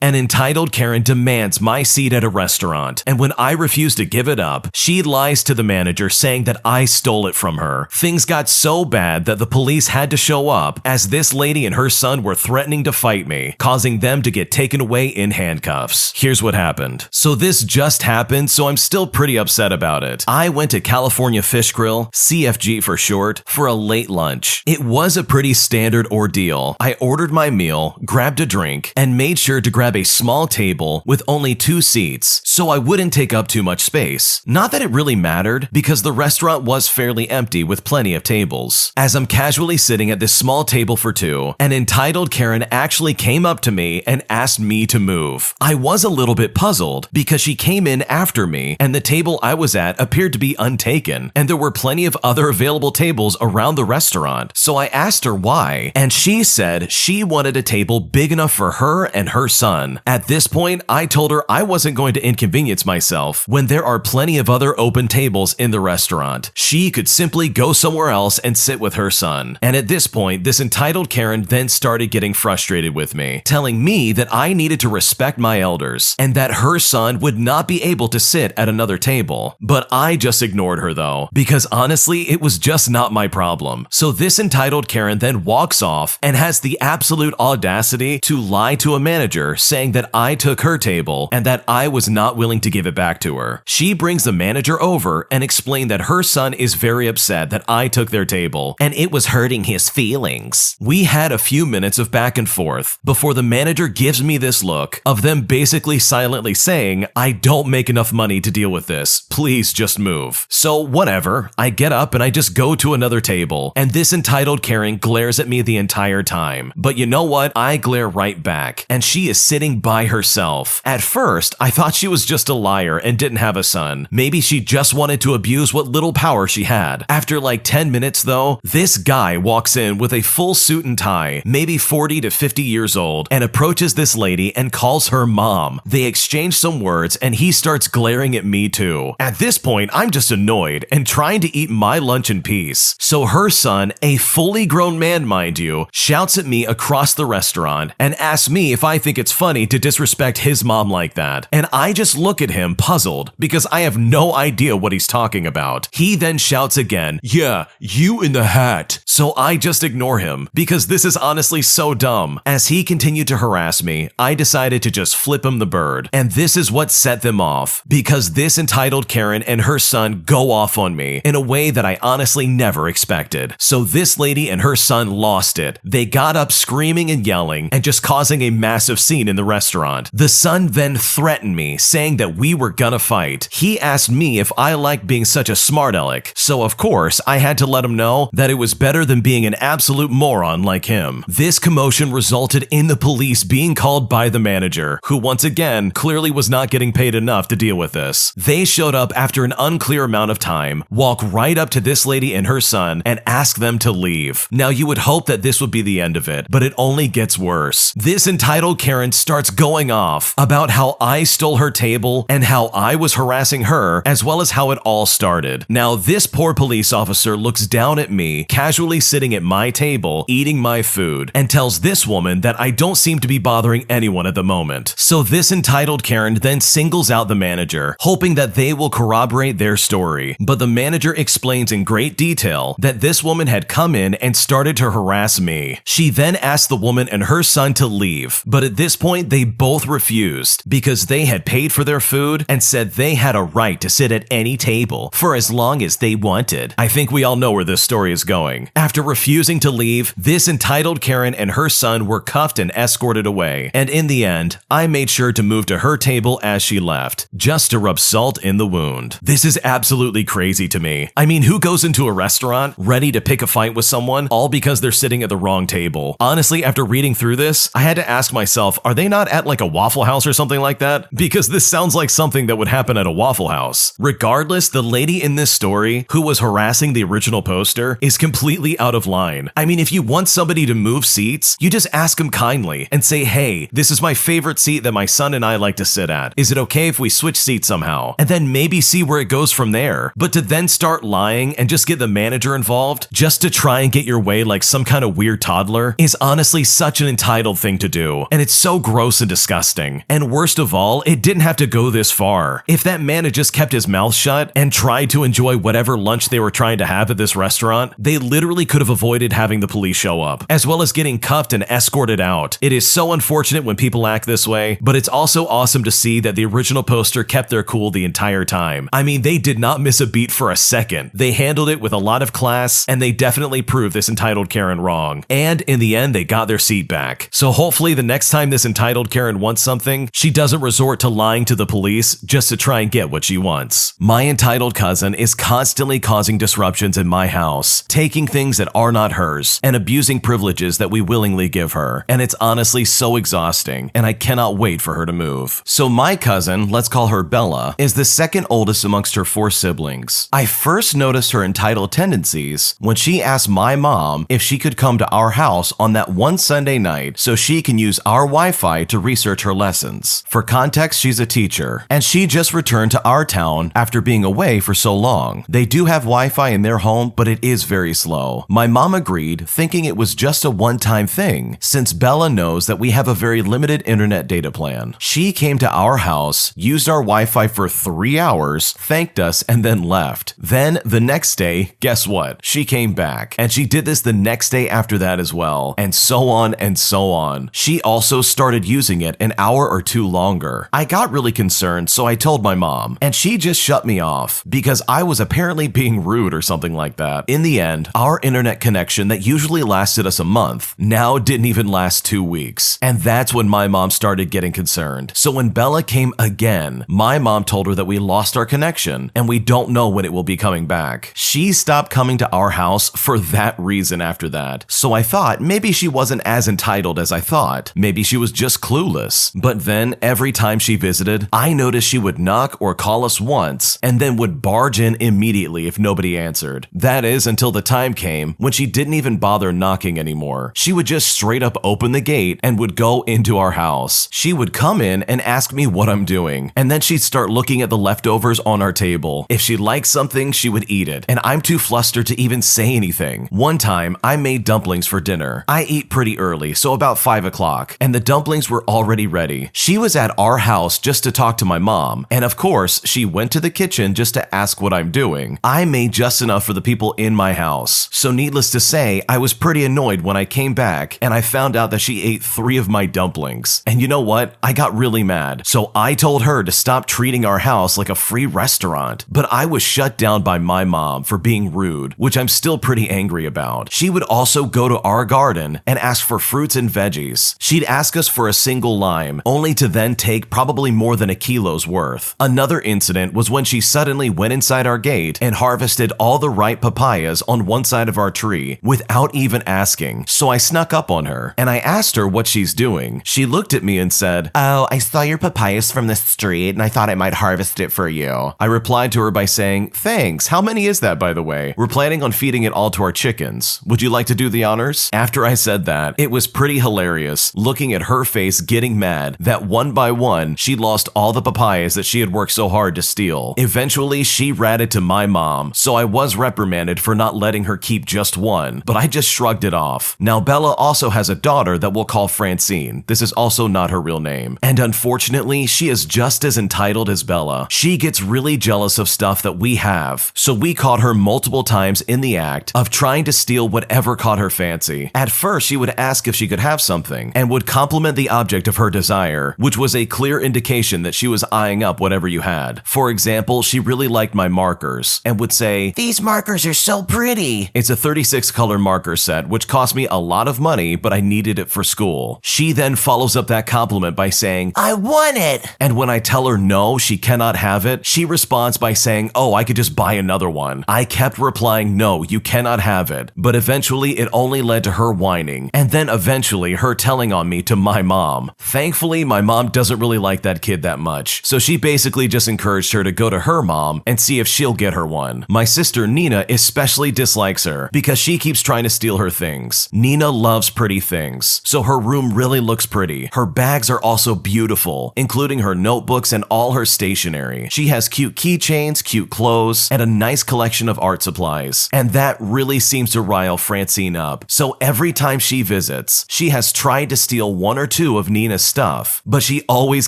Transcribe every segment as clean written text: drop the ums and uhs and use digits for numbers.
An entitled Karen demands my seat at a restaurant, and when I refuse to give it up, she lies to the manager saying that I stole it from her. Things got so bad that the police had to show up, as this lady and her son were threatening to fight me, causing them to get taken away in handcuffs. Here's what happened. So this just happened, so I'm still pretty upset about it. I went to California Fish Grill, CFG for short, for a late lunch. It was a pretty standard ordeal. I ordered my meal, grabbed a drink, and made sure to grab a small table with only 2 seats so I wouldn't take up too much space. Not that it really mattered, because the restaurant was fairly empty with plenty of tables. As I'm casually sitting at this small table for 2, an entitled Karen actually came up to me and asked me to move. I was a little bit puzzled because she came in after me and the table I was at appeared to be untaken, and there were plenty of other available tables around the restaurant, so I asked her why, and she said she wanted a table big enough for her and her son. At this point, I told her I wasn't going to inconvenience myself when there are plenty of other open tables in the restaurant. She could simply go somewhere else and sit with her son. And at this point, this entitled Karen then started getting frustrated with me, telling me that I needed to respect my elders and that her son would not be able to sit at another table. But I just ignored her though, because honestly, it was just not my problem. So this entitled Karen then walks off and has the absolute audacity to lie to a manager saying that I took her table and that I was not willing to give it back to her. She brings the manager over and explained that her son is very upset that I took their table and it was hurting his feelings. We had a few minutes of back and forth before the manager gives me this look of them basically silently saying, I don't make enough money to deal with this, please just move. So whatever, I get up and I just go to another table, and this entitled Karen glares at me the entire time. But you know what? I glare right back, and she is sitting by herself. At first, I thought she was just a liar and didn't have a son. Maybe she just wanted to abuse what little power she had. After like 10 minutes though, this guy walks in with a full suit and tie, maybe 40 to 50 years old, and approaches this lady and calls her mom. They exchange some words and he starts glaring at me too. At this point, I'm just annoyed and trying to eat my lunch in peace. So her son, a fully grown man mind you, shouts at me across the restaurant and asks me if I think it's funny to disrespect his mom like that. And I just look at him puzzled because I have no idea what he's talking about. He then shouts again, yeah, you in the hat. So I just ignore him because this is honestly so dumb. As he continued to harass me, I decided to just flip him the bird. And this is what set them off, because this entitled Karen and her son go off on me in a way that I honestly never expected. So this lady and her son lost it. They got up screaming and yelling and just causing a massive scene in the restaurant. The son then threatened me, saying that we were gonna fight. He asked me if I liked being such a smart aleck, so of course I had to let him know that it was better than being an absolute moron like him. This commotion resulted in the police being called by the manager, who once again clearly was not getting paid enough to deal with this. They showed up after an unclear amount of time, walk right up to this lady and her son, and ask them to leave. Now you would hope that this would be the end of it, but it only gets worse. This entitled Karen starts going off about how I stole her table and how I was harassing her, as well as how it all started. Now this poor police officer looks down at me, casually sitting at my table, eating my food, and tells this woman that I don't seem to be bothering anyone at the moment. So this entitled Karen then singles out the manager, hoping that they will corroborate their story. But the manager explains in great detail that this woman had come in and started to harass me. She then asked the woman and her son to leave, but at this point they both refused because they had paid for their food and said they had a right to sit at any table for as long as they wanted. I think we all know where this story is going. After refusing to leave, this entitled Karen and her son were cuffed and escorted away, and in the end, I made sure to move to her table as she left, just to rub salt in the wound. This is absolutely crazy to me. I mean, who goes into a restaurant ready to pick a fight with someone all because they're sitting at the wrong table? Honestly, after reading through this, I had to ask myself, are they not at like a Waffle House or something like that? Because this sounds like something that would happen at a Waffle House. Regardless, the lady in this story who was harassing the original poster is completely out of line. I mean, if you want somebody to move seats, you just ask them kindly and say, hey, this is my favorite seat that my son and I like to sit at. Is it okay if we switch seats somehow? And then maybe see where it goes from there. But to then start lying and just get the manager involved just to try and get your way like some kind of weird toddler is honestly such an entitled thing to do. And it's so gross and disgusting. And worst of all, it didn't have to go this far. If that man had just kept his mouth shut and tried to enjoy whatever lunch they were trying to have at this restaurant, they literally could have avoided having the police show up, as well as getting cuffed and escorted out. It is so unfortunate when people act this way, but it's also awesome to see that the original poster kept their cool the entire time. I mean, they did not miss a beat for a second. They handled it with a lot of class, and they definitely proved this entitled Karen wrong. And in the end, they got their seat back. So hopefully the next time this entitled Karen wants something, she doesn't resort to lying to the police just to try and get what she wants. My entitled cousin is constantly causing disruptions in my house, taking things that are not hers, and abusing privileges that we willingly give her. And it's honestly so exhausting, and I cannot wait for her to move. So my cousin, let's call her Bella, is the second oldest amongst her 4 siblings. I first noticed her entitled tendencies when she asked my mom if she could come to our house on that one Sunday night so she can use our Wi-Fi to research her lessons. For context, she's a teacher, and she just returned to our town after being away for so long. They do have Wi-Fi in their home, but it is very slow. My mom agreed, thinking it was just a one-time thing, since Bella knows that we have a very limited internet data plan. She came to our house, used our Wi-Fi for 3 hours, thanked us, and then left. Then, the next day, guess what? She came back, and she did this the next day after that as well, and so on and so on. She also started using it an hour or 2 longer. I got really concerned, so I told my mom, and she just shut me off because I was apparently being rude or something like that. In the end, our internet connection that usually lasted us a month now didn't even last 2 weeks, and that's when my mom started getting concerned. So when Bella came again, my mom told her that we lost our connection and we don't know when it will be coming back. She stopped coming to our house for that reason after that. So I thought maybe she wasn't as entitled as I thought. Maybe she was just clueless. But then every time she visited, I noticed she would knock or call us once and then would barge in immediately if nobody answered. That is until the time came when she didn't even bother knocking anymore. She would just straight up open the gate and would go into our house. She would come in and ask me what I'm doing, and then she'd start looking at the leftovers on our table. If she liked something, she would eat it, and I'm too flustered to even say anything. One time, I made dumplings for dinner. I eat pretty early, so about 5 o'clock, and the dumplings were already ready. She was at our house just to talk to my mom, and of course, she went to the kitchen just to ask what I'm doing. I made just enough for the people in my house, so needless to say, I was pretty annoyed when I came back and I found out that she ate 3 of my dumplings. And you know what? I got really mad, so I told her to stop treating our house like a free restaurant. But I was shut down by my mom for being rude, which I'm still pretty angry about. She would also go to our garden and ask for fruits and veggies. She'd ask us for a single lime, only to then take probably more than a kilo's worth. Another incident was when she suddenly went inside our gate and harvested all the ripe papayas on one side of our tree without even asking. So I snuck up on her and I asked her what she's doing. She looked at me and said, "Oh, I saw your papayas from the street and I thought I might harvest it for you." I replied to her by saying, "Thanks. How many is that, by the way? We're planning on feeding it all to our chickens. Would you like to do the honors?" After I said that, it was pretty hilarious looking at her face getting mad that one by one, she lost all the papayas that she had worked so hard to steal. Eventually, she ratted to my mom, so I was reprimanded for not letting her keep just one, but I just shrugged it off. Now, Bella also has a daughter that we'll call Francine. This is also not her real name. And unfortunately, she is just as entitled as Bella. She gets really jealous of stuff that we have, so we caught her multiple times in the act of trying to steal whatever caught her fancy. At first, she would ask if she could have something and would compliment the object of her desire, which was a clear indication that she was eyeing up whatever you had. For example, she really liked my markers and would say, "These markers are so pretty." It's a 36 color marker set, which cost me a lot of money, but I needed it for school. She then follows up that compliment by saying, "I want it." And when I tell her no, she cannot have it, she responds by saying, "Oh, I could just buy another one." I kept replying, "No, you cannot have it." But eventually it only led to her whining, and then eventually her telling on me to my mom. Thankfully, my mom doesn't really like that kid that much, so she basically just encouraged her to go to her mom and see if she'll get her one. My sister Nina especially dislikes her because she keeps trying to steal her things. Nina loves pretty things, so her room really looks pretty. Her bags are also beautiful, including her notebooks and all her stationery. She has cute keychains, cute clothes, and a nice collection of art supplies. And that really seems to rile Francine up. So every time she visits, she has tried to steal 1 or two of Nina's stuff, but she always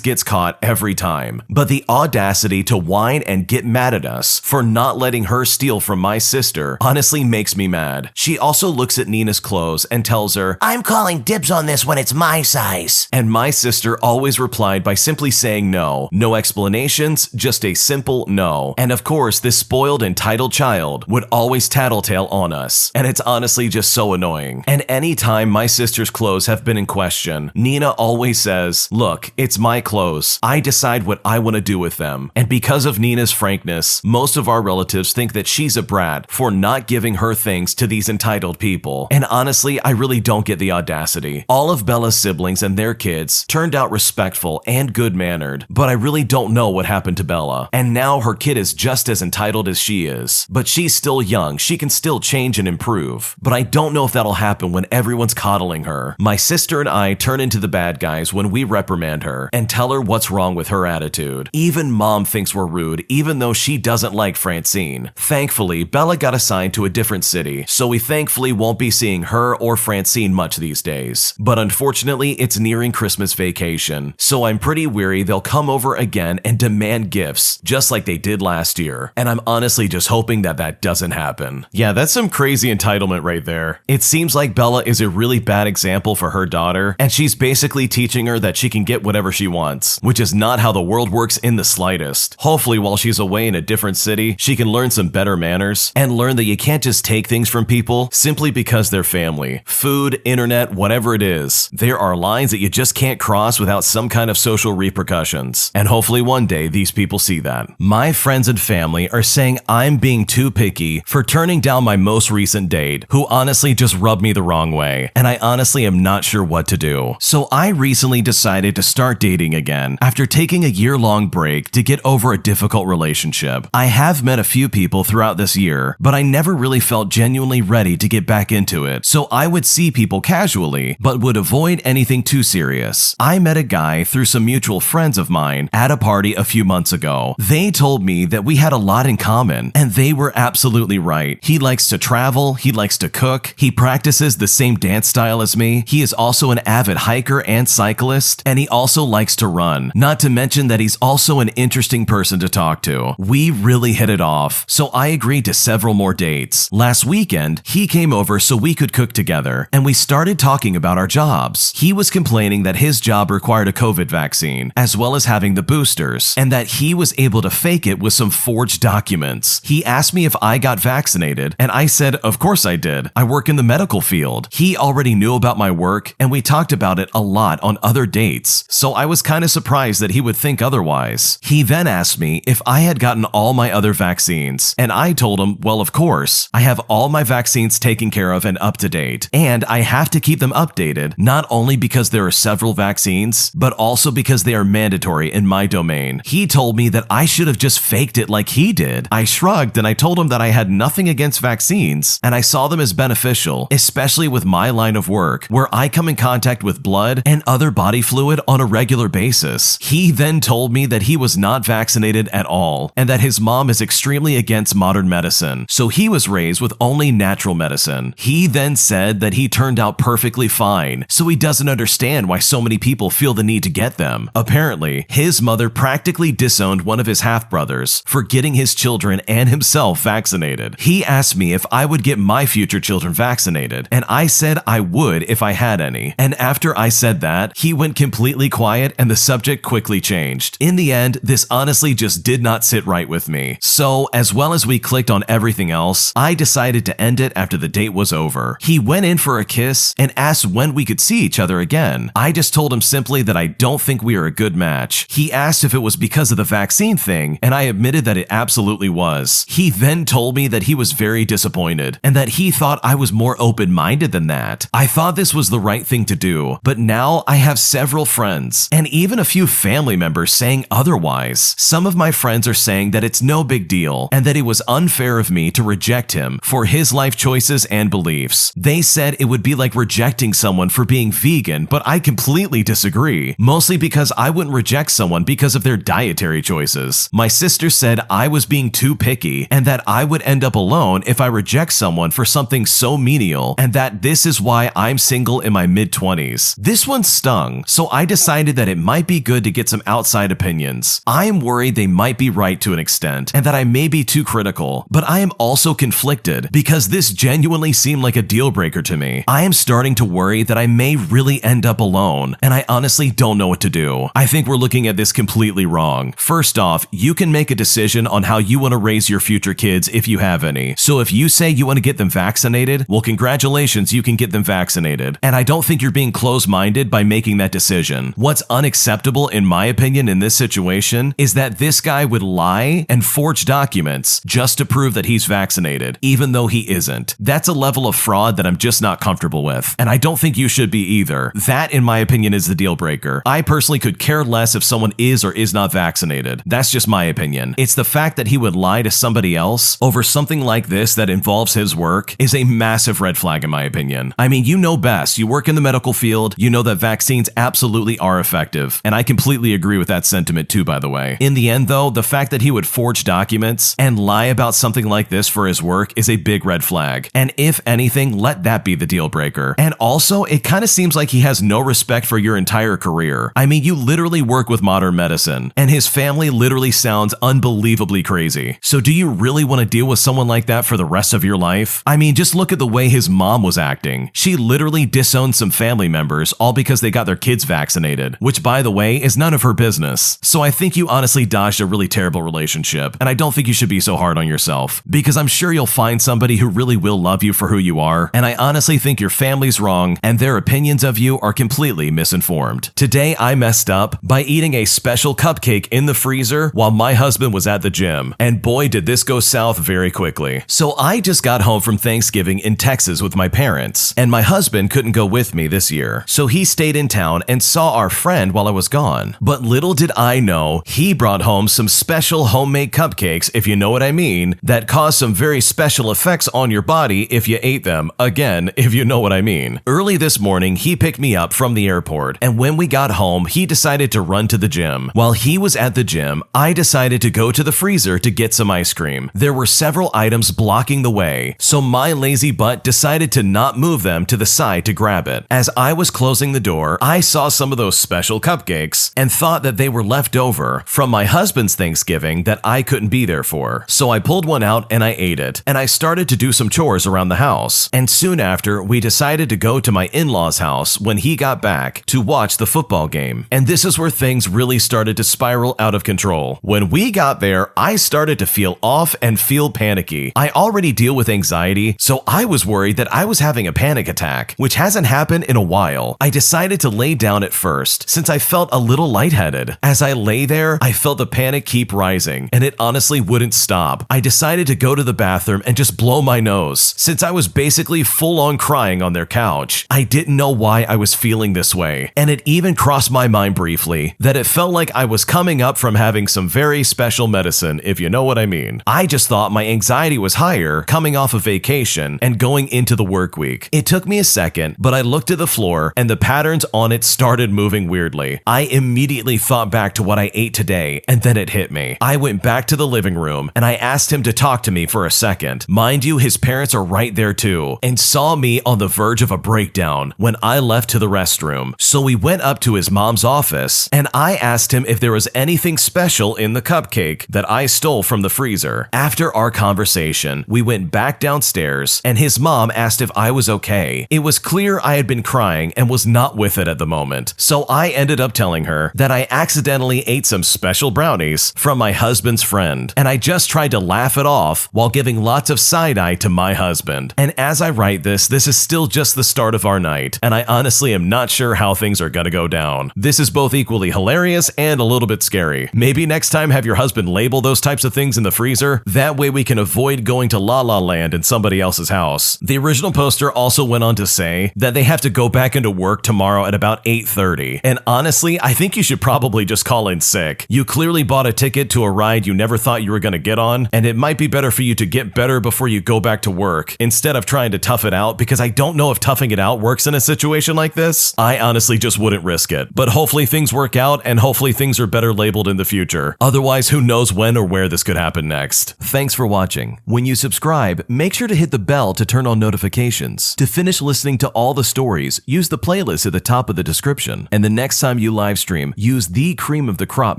gets caught every time. But the audacity to whine and get mad at us for not letting her steal from my sister honestly makes me mad. She also looks at Nina's clothes and tells her, "I'm calling dibs on this when it's my size." And my sister always replied by simply saying no. No explanations, just a simple no. And of course, this spoiled, entitled child would always tattletale on us. And it's honestly just so annoying. And anytime my sister's clothes have been in question, Nina always says, "Look, it's my clothes. I decide what I want to do with them." And because of Nina's frankness, most of our relatives think that she's a brat for not giving her things to these entitled people. And honestly, I really don't get the audacity. All of Bella's siblings and their kids turned out respectful and good-mannered, but I really don't know what happened to Bella. And now her kid is just as entitled as she is. But she's still young, she can still change and improve. But I don't know if that'll happen when everyone's coddling her. My sister and I turn into the bad guys when we reprimand her and tell her what's wrong with her attitude. Even Mom thinks we're rude, even though she doesn't like Francine. Thankfully, Bella got assigned to a different city, so we thankfully won't be seeing her or Francine much these days. But unfortunately, it's nearing Christmas vacation, so I'm pretty weary they'll come over again and demand gifts, just like they did last year. And I'm honestly just hoping that that doesn't happen. Yeah, that's some crazy entitlement right there. It seems like Bella is a really bad example for her daughter, and she's basically teaching her that she can get whatever she wants, which is not how the world works in the slightest. Hopefully, while she's away in a different city, she can learn some better manners and learn that you can't just take things from people simply because they're family. Food, internet, whatever it is, there are lines that you just can't cross without some kind of social repercussions. And hopefully one day these people see that. My friends and family are saying I'm being too picky for turning down my most recent date, who honestly just rubbed me the wrong way, and I honestly am not sure what to do. So I recently decided to start dating again after taking a year-long break to get over a difficult relationship. I have met a few people throughout this year, but I never really felt genuinely ready to get back into it, so I would see people casually, but would avoid anything too serious. I met a guy through some mutual friends of mine at a party a few months ago. They told me that we had a lot in common, and they were absolutely right. He likes to travel, he likes to cook, he practices the same dance style as me, he is also an avid hiker and cyclist, and he also likes to run. Not to mention that he's also an interesting person to talk to. We really hit it off, so I agreed to several more dates. Last weekend, he came over so we could cook together, and we started talking about our jobs. He was complaining that his job required a COVID vaccine, as well as having the boosters, and that he was able to fake it with some forged documents. He asked me if I got vaccinated, and I said, of course I did. I work in the medical field. He already knew about my work, and we talked about it a lot on other dates, so I was kind of surprised that he would think otherwise. He then asked me if I had gotten all my other vaccines, and I told him, well, of course. I have all my vaccines taken care of and up to date, and I have to keep them updated, not only because there are several vaccines, but also because they are mandatory in my domain. He told me that I should have just faked it like he did. I shrugged and I told him that I had nothing against vaccines, and I saw them as beneficial, especially with my line of work, where I come in contact with blood and other body fluid on a regular basis. He then told me that he was not vaccinated at all, and that his mom is extremely against modern medicine, so he was raised with only natural medicine. He then said that he turned out perfectly fine, so he doesn't understand why so many people feel the need to get them. Apparently, his mother practically disowned one of his half-brothers for getting his children and himself vaccinated. He asked me if I would get my future children vaccinated, and I said I would if I had any. And after I said that, he went completely quiet and the subject quickly changed. In the end, this honestly just did not sit right with me. So, as well as we clicked on everything else, I decided to end it after the date was over. He went in for a kiss and asked when we could see each other again. I just told him simply that I don't think we are a good match. He asked if it was because of the vaccine thing, and I admitted that it absolutely was. He then told me that he was very disappointed, and that he thought I was more open-minded than that. I thought this was the right thing to do, but now I have several friends, and even a few family members saying otherwise. Some of my friends are saying that it's no big deal, and that it was unfair of me to reject him for his life choices and beliefs. They said it would be like rejecting someone for being vegan, but I completely disagree, mostly because I wouldn't reject someone because of their dietary choices. My sister said I was being too picky, and that I would end up alone if I reject someone for something so menial, and that this is why I'm single in my mid-20s. This This one stung, so I decided that it might be good to get some outside opinions. I am worried they might be right to an extent, and that I may be too critical, but I am also conflicted because this genuinely seemed like a deal breaker to me. I am starting to worry that I may really end up alone, and I honestly don't know what to do. I think we're looking at this completely wrong. First off, you can make a decision on how you want to raise your future kids if you have any. So if you say you want to get them vaccinated, well, congratulations, you can get them vaccinated. And I don't think you're being closed-minded by making that decision. What's unacceptable, in my opinion, in this situation is that this guy would lie and forge documents just to prove that he's vaccinated, even though he isn't. That's a level of fraud that I'm just not comfortable with, and I don't think you should be either. That, in my opinion, is the deal breaker. I personally could care less if someone is or is not vaccinated. That's just my opinion. It's the fact that he would lie to somebody else over something like this that involves his work is a massive red flag in my opinion. I mean, you know best. You work in the medical field. You know that vaccines absolutely are effective, and I completely agree with that sentiment too, by the way. In the end, though, the fact that he would forge documents and lie about something like this for his work is a big red flag. And if anything, let that be the deal breaker. And also, it kind of seems like he has no respect for your entire career. I mean, you literally work with modern medicine, and his family literally sounds unbelievably crazy. So do you really want to deal with someone like that for the rest of your life? I mean, just look at the way his mom was acting. She literally disowned some family members all because they got their kids vaccinated, which, by the way, is none of her business. So I think you honestly dodged a really terrible relationship, and I don't think you should be so hard on yourself, because I'm sure you'll find somebody who really will love you for who you are, and I honestly think your family's wrong and their opinions of you are completely misinformed. Today, I messed up by eating a special cupcake in the freezer while my husband was at the gym, and boy did this go south very quickly. So I just got home from Thanksgiving in Texas with my parents, and my husband couldn't go with me this year, so he stayed in town and saw our friend while I was gone. But little did I know, he brought home some special homemade cupcakes, if you know what I mean, that cause some very special effects on your body if you ate them. Again, if you know what I mean. Early this morning, he picked me up from the airport, and when we got home, he decided to run to the gym. While he was at the gym, I decided to go to the freezer to get some ice cream. There were several items blocking the way, so my lazy butt decided to not move them to the side to grab it. As I was closing the door, I saw some of those special cupcakes and thought that they were left over from my husband's Thanksgiving that I couldn't be there for. So I pulled one out and I ate it, and I started to do some chores around the house. And soon after, we decided to go to my in-laws' house when he got back to watch the football game. And this is where things really started to spiral out of control. When we got there, I started to feel off and feel panicky. I already deal with anxiety, so I was worried that I was having a panic attack, which hasn't happened in a while. I decided to lay down at first, since I felt a little lightheaded. As I lay there, I felt the panic keep rising, and it honestly wouldn't stop. I decided to go to the bathroom and just blow my nose, since I was basically full-on crying on their couch. I didn't know why I was feeling this way, and it even crossed my mind briefly that it felt like I was coming up from having some very special medicine, if you know what I mean. I just thought my anxiety was higher coming off of vacation and going into the work week. It took me a second, but I looked at the floor and the patterns on it started moving weirdly. I immediately thought back to what I ate today, and then it hit me. I went back to the living room and I asked him to talk to me for a second. Mind you, his parents are right there too, and saw me on the verge of a breakdown when I left to the restroom. So we went up to his mom's office and I asked him if there was anything special in the cupcake that I stole from the freezer. After our conversation, we went back downstairs and his mom asked if I was okay. It was clear I had been crying and was not with it at the moment, so I ended up telling her that I accidentally ate some special brownies from my husband's friend, and I just tried to laugh it off while giving lots of side-eye to my husband. And as I write this is still just the start of our night, and I honestly am not sure how things are gonna go down. This is both equally hilarious and a little bit scary. Maybe next time have your husband label those types of things in the freezer. That way we can avoid going to La La Land in somebody else's house. The original poster also went on to say that they have to go back into work tomorrow at about 8:30. And honestly, I think you should probably just call in sick. You clearly bought a ticket to a ride you never thought you were gonna get on, and it might be better for you to get better before you go back to work instead of trying to tough it out, because I don't know if toughing it out works in a situation like this. I honestly just wouldn't risk it. But hopefully things work out, and hopefully things are better labeled in the future. Otherwise, who knows when or where this could happen next. Thanks for watching. When you subscribe, make sure to hit the bell to turn on notifications. To finish listening to all the stories, use the playlist playlist at the top of the description. And the next time you live stream, use the Cream of the Crop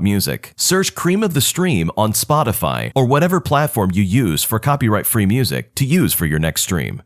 music. Search Cream of the Stream on Spotify or whatever platform you use for copyright-free music to use for your next stream.